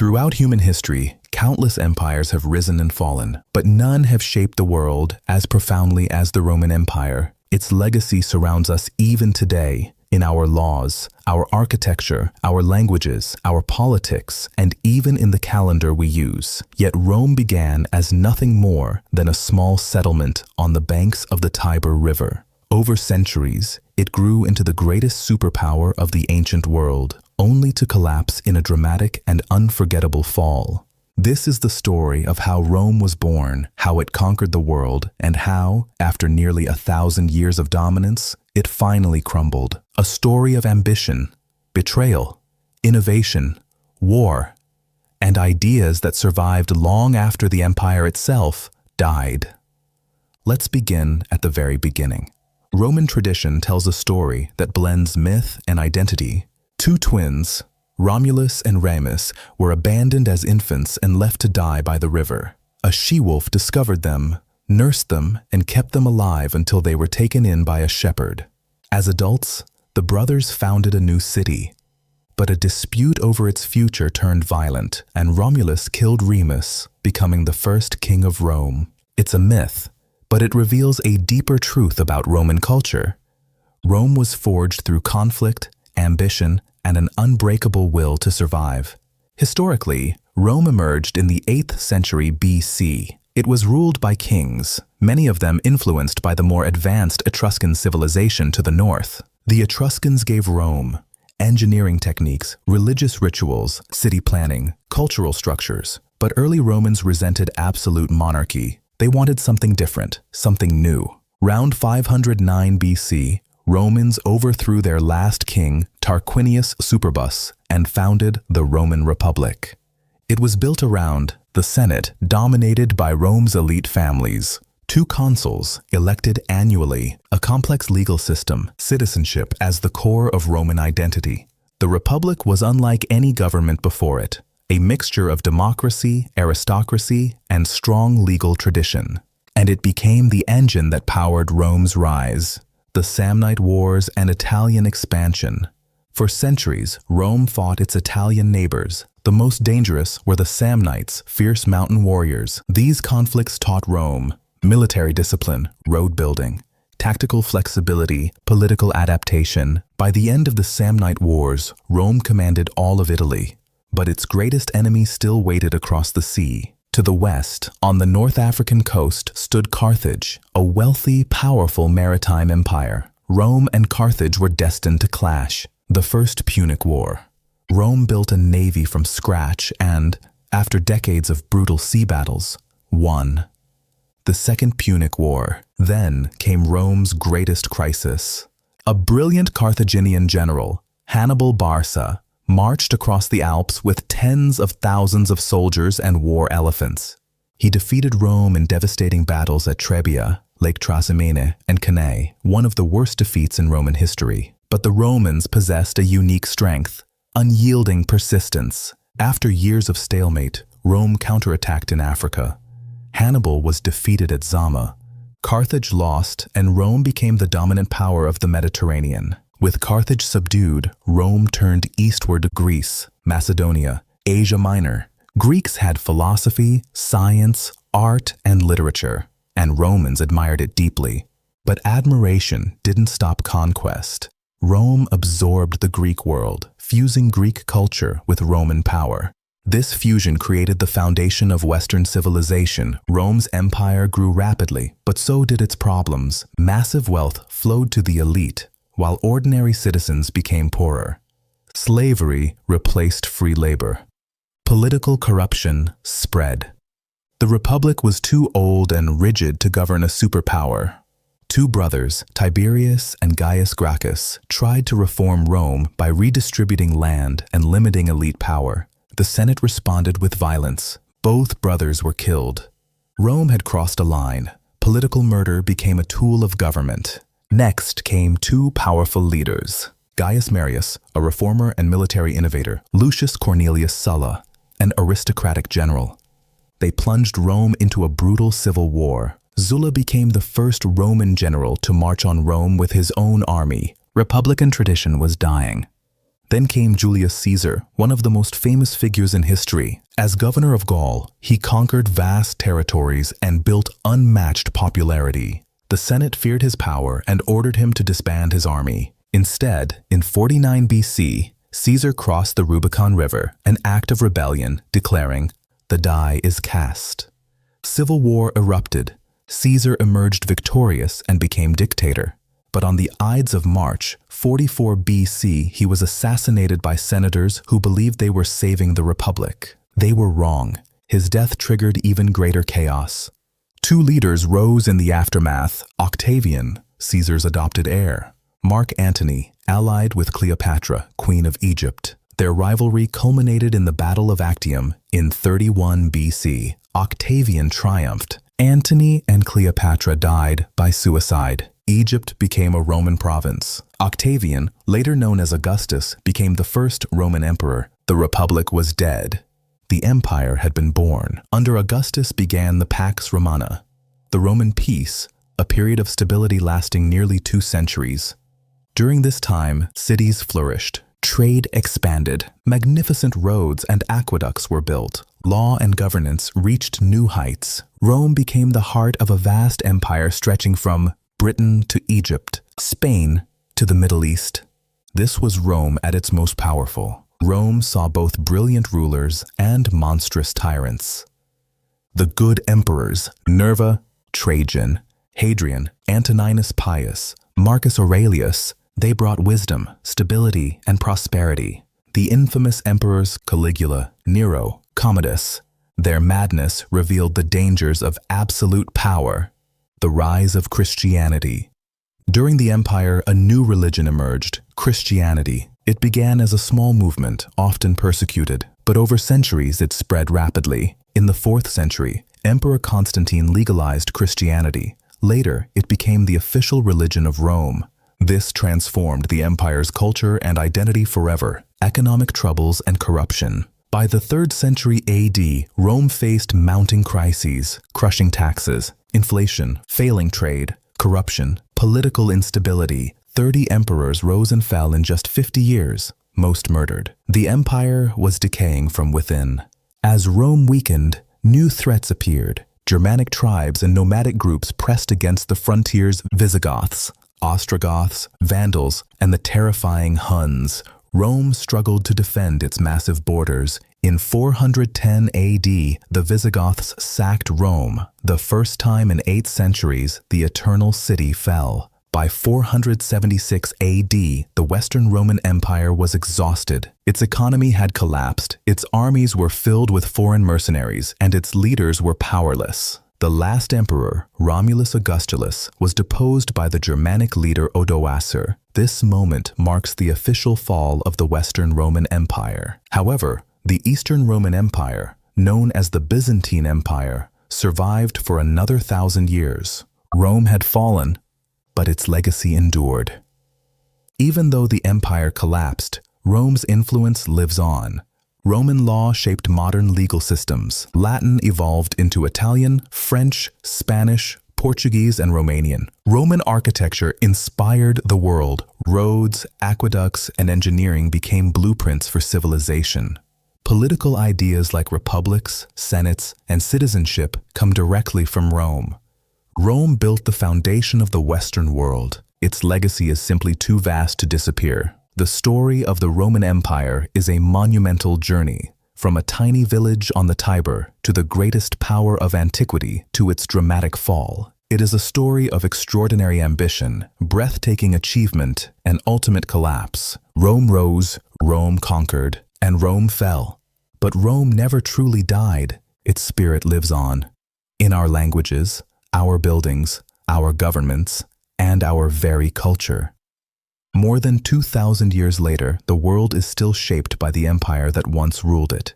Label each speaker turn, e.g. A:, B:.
A: Throughout human history, countless empires have risen and fallen, but none have shaped the world as profoundly as the Roman Empire. Its legacy surrounds us even today, in our laws, our architecture, our languages, our politics, and even in the calendar we use. Yet Rome began as nothing more than a small settlement on the banks of the Tiber River. Over centuries, it grew into the greatest superpower of the ancient world, only to collapse in a dramatic and unforgettable fall. This is the story of how Rome was born, how it conquered the world, and how, after nearly 1,000 years of dominance, it finally crumbled. A story of ambition, betrayal, innovation, war, and ideas that survived long after the empire itself died. Let's begin at the very beginning. Roman tradition tells a story that blends myth and identity. Two twins, Romulus and Remus, were abandoned as infants and left to die by the river. A she-wolf discovered them, nursed them, and kept them alive until they were taken in by a shepherd. As adults, the brothers founded a new city, but a dispute over its future turned violent, and Romulus killed Remus, becoming the first king of Rome. It's a myth, but it reveals a deeper truth about Roman culture. Rome was forged through conflict, ambition, and an unbreakable will to survive. Historically, Rome emerged in the 8th century BC. It was ruled by kings, many of them influenced by the more advanced Etruscan civilization to the north. The Etruscans gave Rome engineering techniques, religious rituals, city planning, cultural structures. But early Romans resented absolute monarchy. They wanted something different, something new. Round 509 BC, Romans overthrew their last king, Tarquinius Superbus, and founded the Roman Republic. It was built around the Senate, dominated by Rome's elite families. 2 consuls, elected annually, a complex legal system, citizenship as the core of Roman identity. The Republic was unlike any government before it, a mixture of democracy, aristocracy, and strong legal tradition. And it became the engine that powered Rome's rise. The Samnite Wars and Italian expansion. For centuries, Rome fought its Italian neighbors. The most dangerous were the Samnites, fierce mountain warriors. These conflicts taught Rome military discipline, road building, tactical flexibility, political adaptation. By the end of the Samnite Wars, Rome commanded all of Italy. But its greatest enemy still waited across the sea. To the west, on the North African coast, stood Carthage, a wealthy, powerful maritime empire. Rome and Carthage were destined to clash. The First Punic War. Rome built a navy from scratch and, after decades of brutal sea battles, won. The Second Punic War. Then came Rome's greatest crisis. A brilliant Carthaginian general, Hannibal Barca, marched across the Alps with tens of thousands of soldiers and war elephants. He defeated Rome in devastating battles at Trebia, Lake Trasimene, and Cannae, one of the worst defeats in Roman history. But the Romans possessed a unique strength, unyielding persistence. After years of stalemate, Rome counterattacked in Africa. Hannibal was defeated at Zama. Carthage lost, and Rome became the dominant power of the Mediterranean. With Carthage subdued, Rome turned eastward to Greece, Macedonia, Asia Minor. Greeks had philosophy, science, art, and literature, and Romans admired it deeply. But admiration didn't stop conquest. Rome absorbed the Greek world, fusing Greek culture with Roman power. This fusion created the foundation of Western civilization. Rome's empire grew rapidly, but so did its problems. Massive wealth flowed to the elite, while ordinary citizens became poorer. Slavery replaced free labor. Political corruption spread. The Republic was too old and rigid to govern a superpower. 2 brothers, Tiberius and Gaius Gracchus, tried to reform Rome by redistributing land and limiting elite power. The Senate responded with violence. Both brothers were killed. Rome had crossed a line. Political murder became a tool of government. Next came 2 powerful leaders. Gaius Marius, a reformer and military innovator. Lucius Cornelius Sulla, an aristocratic general. They plunged Rome into a brutal civil war. Sulla became the first Roman general to march on Rome with his own army. Republican tradition was dying. Then came Julius Caesar, one of the most famous figures in history. As governor of Gaul, he conquered vast territories and built unmatched popularity. The Senate feared his power and ordered him to disband his army. Instead, in 49 BC, Caesar crossed the Rubicon River, an act of rebellion, declaring, "The die is cast." Civil war erupted. Caesar emerged victorious and became dictator. But on the Ides of March, 44 BC, he was assassinated by senators who believed they were saving the Republic. They were wrong. His death triggered even greater chaos. Two leaders rose in the aftermath: Octavian, Caesar's adopted heir; Mark Antony, allied with Cleopatra, Queen of Egypt. Their rivalry culminated in the Battle of Actium in 31 BC. Octavian triumphed. Antony and Cleopatra died by suicide. Egypt became a Roman province. Octavian, later known as Augustus, became the first Roman emperor. The Republic was dead. The empire had been born. Under Augustus began the Pax Romana, the Roman peace, a period of stability lasting nearly 2 centuries. During this time, cities flourished. Trade expanded. Magnificent roads and aqueducts were built. Law and governance reached new heights. Rome became the heart of a vast empire stretching from Britain to Egypt, Spain to the Middle East. This was Rome at its most powerful. Rome saw both brilliant rulers and monstrous tyrants. The good emperors, Nerva, Trajan, Hadrian, Antoninus Pius, Marcus Aurelius, they brought wisdom, stability, and prosperity. The infamous emperors Caligula, Nero, Commodus, their madness revealed the dangers of absolute power. The rise of Christianity. During the empire, a new religion emerged, Christianity. It began as a small movement, often persecuted, but over centuries it spread rapidly. In the 4th century, Emperor Constantine legalized Christianity. Later, it became the official religion of Rome. This transformed the empire's culture and identity forever. Economic troubles and corruption. By the 3rd century AD, Rome faced mounting crises, crushing taxes, inflation, failing trade, corruption, political instability. 30 emperors rose and fell in just 50 years, most murdered. The empire was decaying from within. As Rome weakened, new threats appeared. Germanic tribes and nomadic groups pressed against the frontiers: Visigoths, Ostrogoths, Vandals, and the terrifying Huns. Rome struggled to defend its massive borders. In 410 AD, the Visigoths sacked Rome. The first time in 8 centuries, the Eternal City fell. By 476 AD, the Western Roman Empire was exhausted. Its economy had collapsed, its armies were filled with foreign mercenaries, and its leaders were powerless. The last emperor, Romulus Augustulus, was deposed by the Germanic leader Odoacer. This moment marks the official fall of the Western Roman Empire. However, the Eastern Roman Empire, known as the Byzantine Empire, survived for another 1,000 years. Rome had fallen, but its legacy endured. Even though the empire collapsed, Rome's influence lives on. Roman law shaped modern legal systems. Latin evolved into Italian, French, Spanish, Portuguese, and Romanian. Roman architecture inspired the world. Roads, aqueducts, and engineering became blueprints for civilization. Political ideas like republics, senates, and citizenship come directly from Rome. Rome built the foundation of the Western world. Its legacy is simply too vast to disappear. The story of the Roman Empire is a monumental journey, from a tiny village on the Tiber to the greatest power of antiquity to its dramatic fall. It is a story of extraordinary ambition, breathtaking achievement, and ultimate collapse. Rome rose, Rome conquered, and Rome fell. But Rome never truly died. Its spirit lives on. In our languages, our buildings, our governments, and our very culture. More than 2,000 years later, the world is still shaped by the empire that once ruled it.